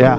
Yeah.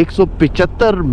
175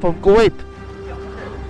from Kuwait.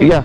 Yeah.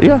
Yeah.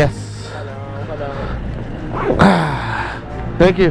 Yes. Thank you.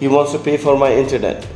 He wants to pay for my internet.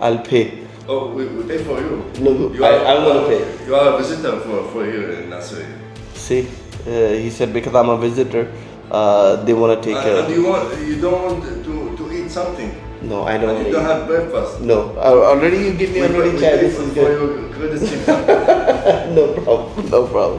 I'll pay. Oh, we pay for you. No, I'm gonna pay. You are a visitor for here in Nasri. See, he said because I'm a visitor, they want to take care. And you don't want to eat something. No, I don't. You don't have breakfast. No, already you give me already chai. This is good. For your courtesy. No problem.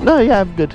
No, yeah, I'm good.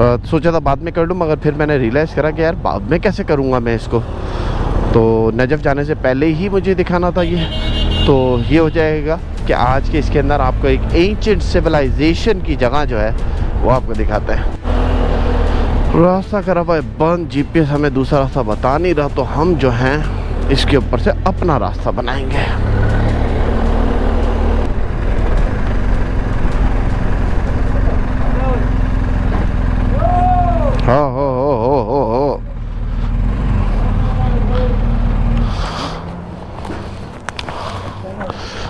सोचा था बाद में कर लूँ, मगर फिर मैंने realise करा कि यार बाद में कैसे करूँगा मैं इसको, तो नजफ़ जाने से पहले ही मुझे दिखाना था ये। तो ये हो जाएगा कि आज के इसके अंदर आपको एक एंशिएंट सिविलाइजेशन की जगह जो है वो आपको दिखाते हैं। रास्ता करा भाई बंद, जीपीएस हमें दूसरा रास्ता बता नहीं रहा, तो हम जो हैं इसके ऊपर से अपना रास्ता बनाएंगे। हो।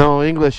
No, English.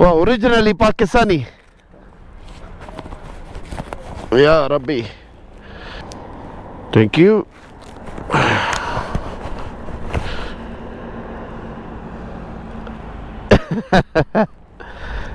Well, originally Pakistani. Ya Rabbi. Thank you.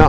No.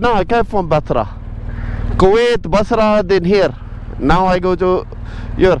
No, I came from Basra. Kuwait, Basra, then here. Now I go to here.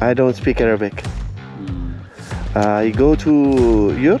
I don't speak Arabic. I go to here.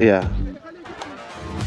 Yeah.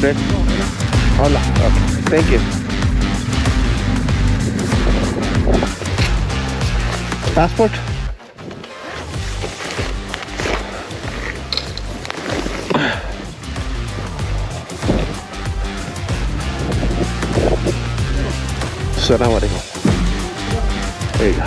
Great. Hola. Okay. Thank you. Passport. Assalamu alaikum. There you go.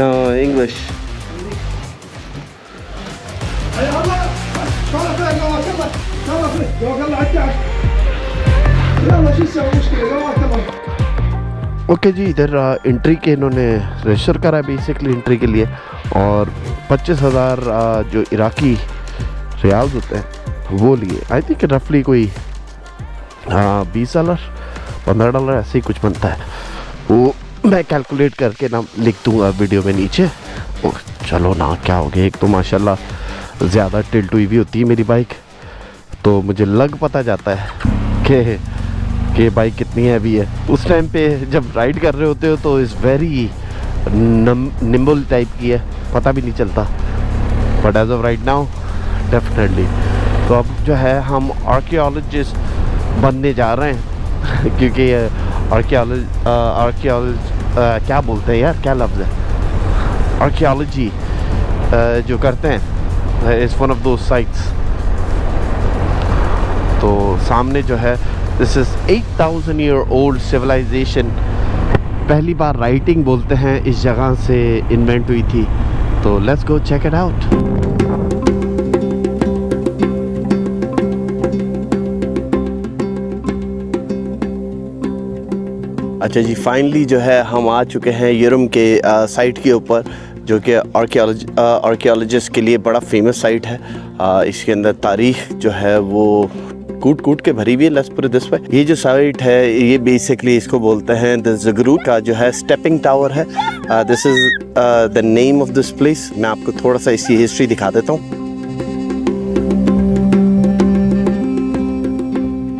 No, English. Okay जी, इधर entry के इन्होंने register करा है basically entry के लिए, और 25,000 जो इराकी रियाल्स होते हैं वो लिए। आई थिंक रफली कोई $20 $15 ऐसे ही कुछ बनता है, वो मैं कैलकुलेट करके ना लिख दूँगा वीडियो में नीचे। ओ चलो ना, क्या हो गया, एक तो माशाल्लाह ज़्यादा टिल्ट हुई भी होती है मेरी बाइक, तो मुझे लग पता जाता है कि बाइक कितनी हैवी है। उस टाइम पे जब राइड कर रहे होते हो तो इज़ वेरी निम्बल टाइप की है, पता भी नहीं चलता, but as of right now definitely. तो अब जो है हम आर्कियोलॉजिस्ट बनने जा रहे हैं क्योंकि क्या बोलते हैं यार, क्या लफ्ज़ है, आर्कियोलॉजी जो करते हैं is one of those sites. तो सामने जो है this is 8,000 year old civilisation, पहली बार राइटिंग बोलते हैं इस जगह से इन्वेंट हुई थी, तो let's go check it out. अच्छा जी, फाइनली जो है हम आ चुके हैं यरम के साइट के ऊपर, जो कि आर्कियोलॉजिस्ट के लिए बड़ा फेमस साइट है। इसके अंदर तारीख जो है वो कूट कूट के भरी हुई है। Let's put it this way, ये जो साइट है ये बेसिकली इसको बोलते हैं द ज़गरूट का जो है स्टेपिंग टावर है। This is the name of this place. मैं आपको थोड़ा सा इसकी हिस्ट्री दिखा देता हूँ।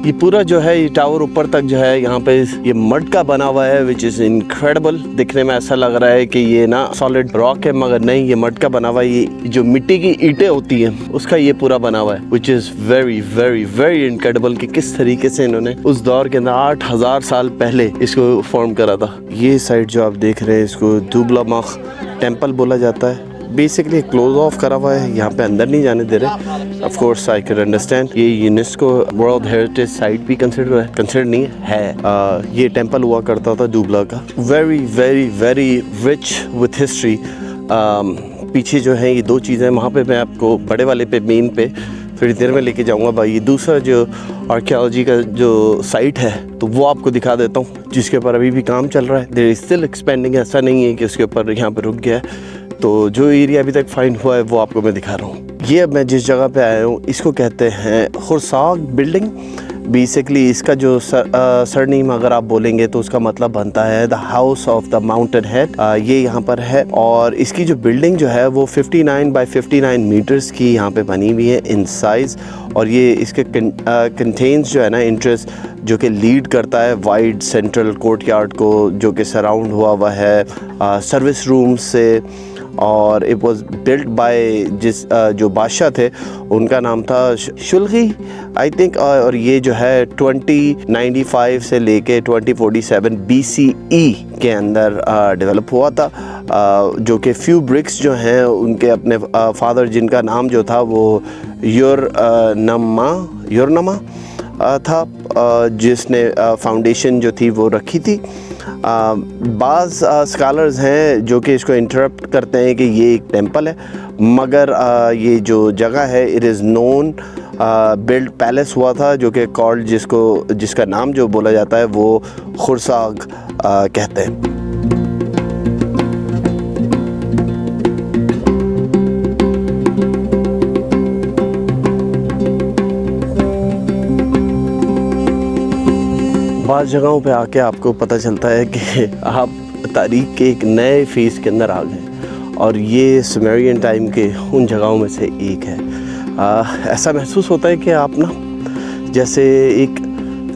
ये पूरा जो है ये टावर ऊपर तक जो है यहाँ पे ये मड का बना हुआ है, विच इज़ इनक्रेडिबल। दिखने में ऐसा लग रहा है कि ये ना सॉलिड रॉक है, मगर नहीं, ये मड का बना हुआ है। ये जो मिट्टी की ईंटें होती हैं उसका ये पूरा बना हुआ है, which is very very very incredible कि किस तरीके से इन्होंने उस दौर के अंदर 8,000 साल पहले इसको फॉर्म करा था। ये साइड जो आप देख रहे हैं इसको दुबला मख टेम्पल बोला जाता है। बेसिकली क्लोज ऑफ करा हुआ है, यहाँ पे अंदर नहीं जाने दे रहे. Of course I can understand. ये यूनेस्को वर्ल्ड हेरिटेज साइट भी कंसिडर नहीं है. ये टेंपल हुआ करता था डूबला का. Very very very rich with history. पीछे जो है ये दो चीज़ें, वहाँ पे मैं आपको बड़े वाले पे मेन पे थोड़ी देर में लेके जाऊंगा भाई. ये दूसरा जो आर्कियोलॉजी का जो साइट है तो वो आपको दिखा देता हूँ, जिसके ऊपर अभी भी काम चल रहा है. There is still expanding. ऐसा नहीं है कि उसके ऊपर यहाँ पे रुक गया है. तो जो एरिया अभी तक फाइंड हुआ है वो आपको मैं दिखा रहा हूँ. ये अब मैं जिस जगह पे आया हूँ इसको कहते हैं खुरसाग बिल्डिंग. बेसिकली इसका जो सरनेम अगर आप बोलेंगे तो उसका मतलब बनता है the house of the mountain head. ये यहाँ पर है और इसकी जो बिल्डिंग जो है वो 59 बाय 59 मीटर्स की यहाँ पे बनी हुई है इन साइज़. और ये इसके कंटेन्स जो है ना इंटरेस्ट जो कि लीड करता है वाइड सेंट्रल कोर्टयार्ड को, जो कि सराउंड हुआ है सर्विस रूम से. और इट वाज बिल्ट बाय जो बादशाह थे उनका नाम था शुल्गी आई थिंक. और ये जो है 2095 से लेके 2047 BCE के अंदर डेवलप हुआ था. जो कि फ्यू ब्रिक्स जो हैं उनके अपने फादर जिनका नाम जो था वो योरनमा था, जिसने फाउंडेशन जो थी वो रखी थी. बाज़ स्कॉलर्स हैं जो कि इसको इंटरप्ट करते हैं कि ये एक टेंपल है, मगर ये जो जगह है it is known build palace हुआ था, जो कि कॉल्ड जिसका नाम जो बोला जाता है वो खुरसाग कहते हैं. बाज़ जगहों पे आके आपको पता चलता है कि आप तारीख़ के एक नए फेज़ के अंदर आ गए. और ये सुमेरियन टाइम के उन जगहों में से एक है. ऐसा महसूस होता है कि आप ना जैसे एक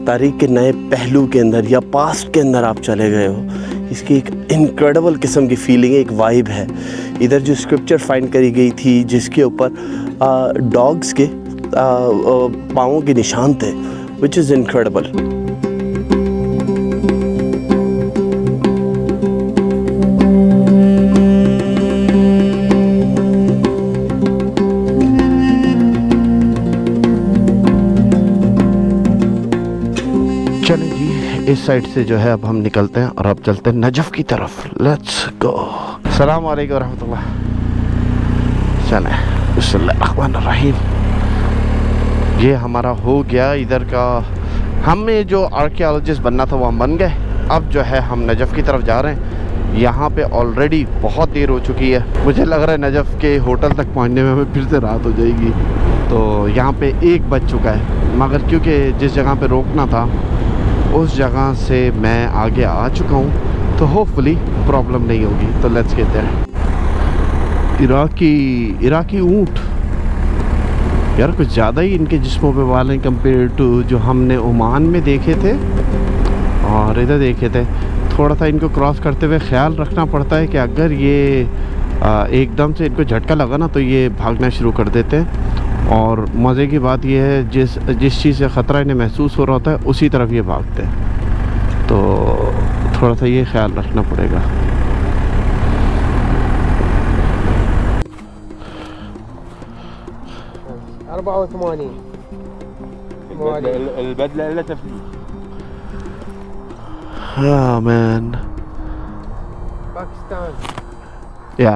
तारीख़ के नए पहलू के अंदर या पास्ट के अंदर आप चले गए हो. इसकी एक इनक्रेडिबल किस्म की फीलिंग, एक वाइब है. इधर जो स्क्रिप्चर फाइंड करी गई थी जिसके ऊपर डॉग्स के पाँवों के निशान थे, विच इज़ इनक्रेडिबल. चलें जी, इस साइड से जो है अब हम निकलते हैं और अब चलते हैं नजफ़ की तरफ. Let's go. अस्सलाम वालेकुम रहमतुल्लाह. चलें बिस्मिल्लाहिर्रहमानिर्रहीम. ये हमारा हो गया इधर का. हमें जो आर्कियोलॉजिस्ट बनना था वो हम बन गए. अब जो है हम नजफ़ की तरफ जा रहे हैं. यहाँ पे ऑलरेडी बहुत देर हो चुकी है. मुझे लग रहा है नजफ़ के होटल तक पहुँचने में हमें फिर से रात हो जाएगी. तो यहाँ पे 1 बज चुका है, मगर क्योंकि जिस जगह पे रोकना था उस जगह से मैं आगे आ चुका हूँ तो होपफुली प्रॉब्लम नहीं होगी. तो लेट्स गेट देयर. इराकी ऊँट यार कुछ ज़्यादा ही इनके जिस्मों पे बाल हैं कंपेयर टू जो हमने ओमान में देखे थे और इधर देखे थे. थोड़ा सा इनको क्रॉस करते हुए ख्याल रखना पड़ता है कि अगर ये एकदम से इनको झटका लगा ना तो ये भागना शुरू कर देते हैं. और मज़े की बात यह है जिस चीज़ से ख़तरा इन्हें महसूस हो रहा होता है उसी तरफ ये भागते हैं. तो थोड़ा सा ये ख्याल रखना पड़ेगा. हाँ मैन. पाकिस्तान. या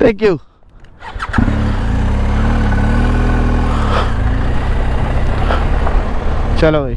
Thank you. चलो भाई.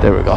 there we go.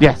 Yes.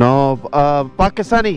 No, Pakistani.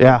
Yeah.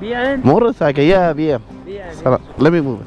BM؟ motorcycle. Yeah, BM. Let me move it.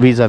Visa.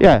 Yeah.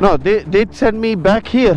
No, they send me back here.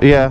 Yeah.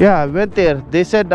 Yeah, I went there. They said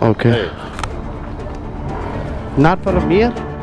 Okay. Not from here.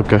Okay.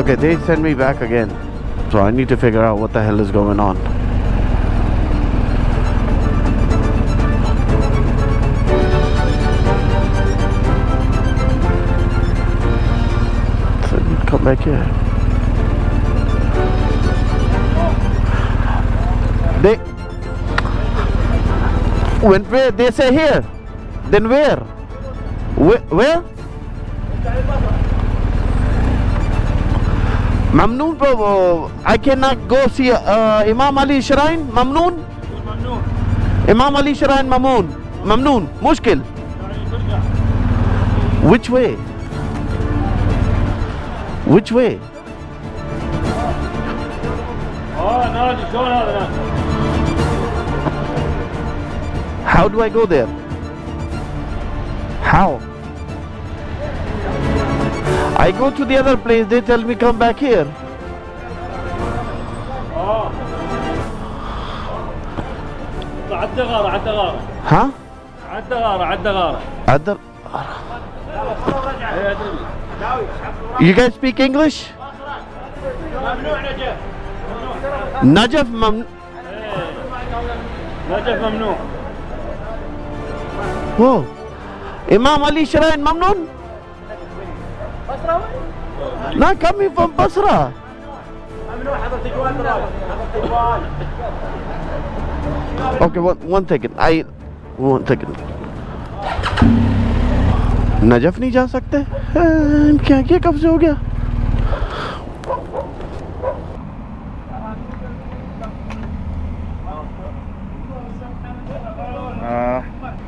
Okay, they send me back again. So I need to figure out what the hell is going on. So come back here. When they say here, then where? Where? Mamnoon, bro. I cannot go see Imam Ali Shrine. Mamnoon. Imam Ali Shrine. Mamnoon. Mushkil. Which way? Which way? How do I go there? How? I go to the other place, they tell me come back here. Huh? You guys speak English? Najaf Mamnoon. Whoa. Imam Ali Shrine Mamnoon? Not coming from Basra. Okay, one second. One second. Najaf नहीं जा सकते? क्या कब से हो गया?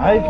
I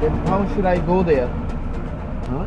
Then how should I go there? Huh?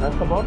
That's the boat?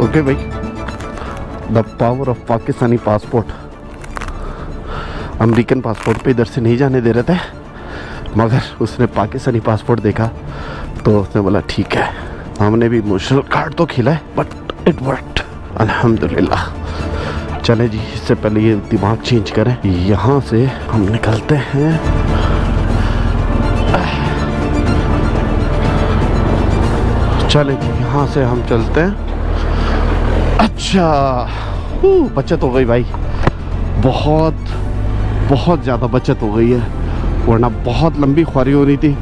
Okay bhai, the power of Pakistani passport. American passport पे इधर से नहीं जाने दे रहे थे, मगर उसने पाकिस्तानी पासपोर्ट देखा तो उसने बोला ठीक है. हमने भी मुश्किल कार्ड तो खिला है बट इट वर्कड अल्हम्दुलिल्लाह. चले जी, इससे पहले ये दिमाग चेंज करें. यहाँ से हम निकलते हैं. चले जी, यहाँ से हम चलते हैं. अच्छा, बचत हो गई भाई, बहुत ज़्यादा बचत हो गई है, वरना बहुत लंबी ख्वारी हो रही थी.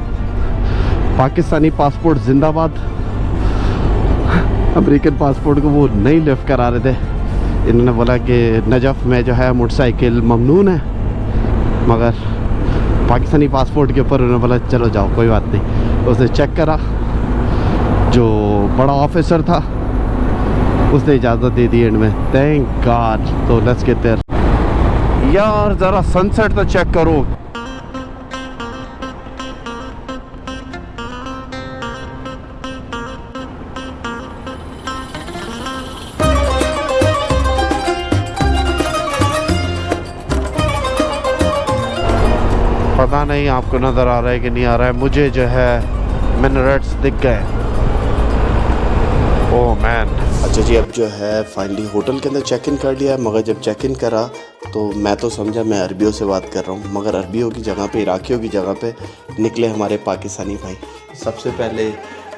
पाकिस्तानी पासपोर्ट जिंदाबाद. अमेरिकन पासपोर्ट को वो नहीं लिफ्ट करा रहे थे. इन्होंने बोला कि नजफ़ में जो है मोटरसाइकिल ममनून है, मगर पाकिस्तानी पासपोर्ट के ऊपर उन्होंने बोला चलो जाओ कोई बात नहीं. उसने चेक करा, जो बड़ा ऑफिसर था उसने इजाज़त दे दी एंड में. Thank God. तो लेट्स गेट देयर. यार ज़रा सनसेट तो चेक करो. पता नहीं आपको नज़र आ रहा है कि नहीं आ रहा है, मुझे जो है मिनरेट्स दिख गए. Oh man. अच्छा जी, अब जो है फाइनली होटल के अंदर चेक इन कर लिया, मगर जब चेक इन करा तो मैं तो समझा मैं अरबियों से बात कर रहा हूँ, मगर अरबियों की जगह पे, इराकियों की जगह पे निकले हमारे पाकिस्तानी भाई. सबसे पहले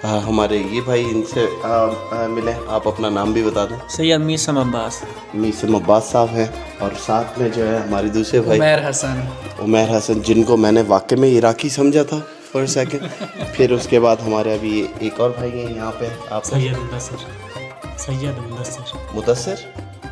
हमारे ये भाई, इनसे मिले. आप अपना नाम भी बता दें. सैयद मीसम अब्बास. मीसम अब्बास साहब हैं, और साथ में जो है हमारे दूसरे भाई उमैर हसन, जिनको मैंने वाकई में इराकी समझा था फॉर सेकंड. फिर उसके बाद हमारे अभी एक और भाई हैं यहाँ पे. आप? सैयद मुदस्सिर.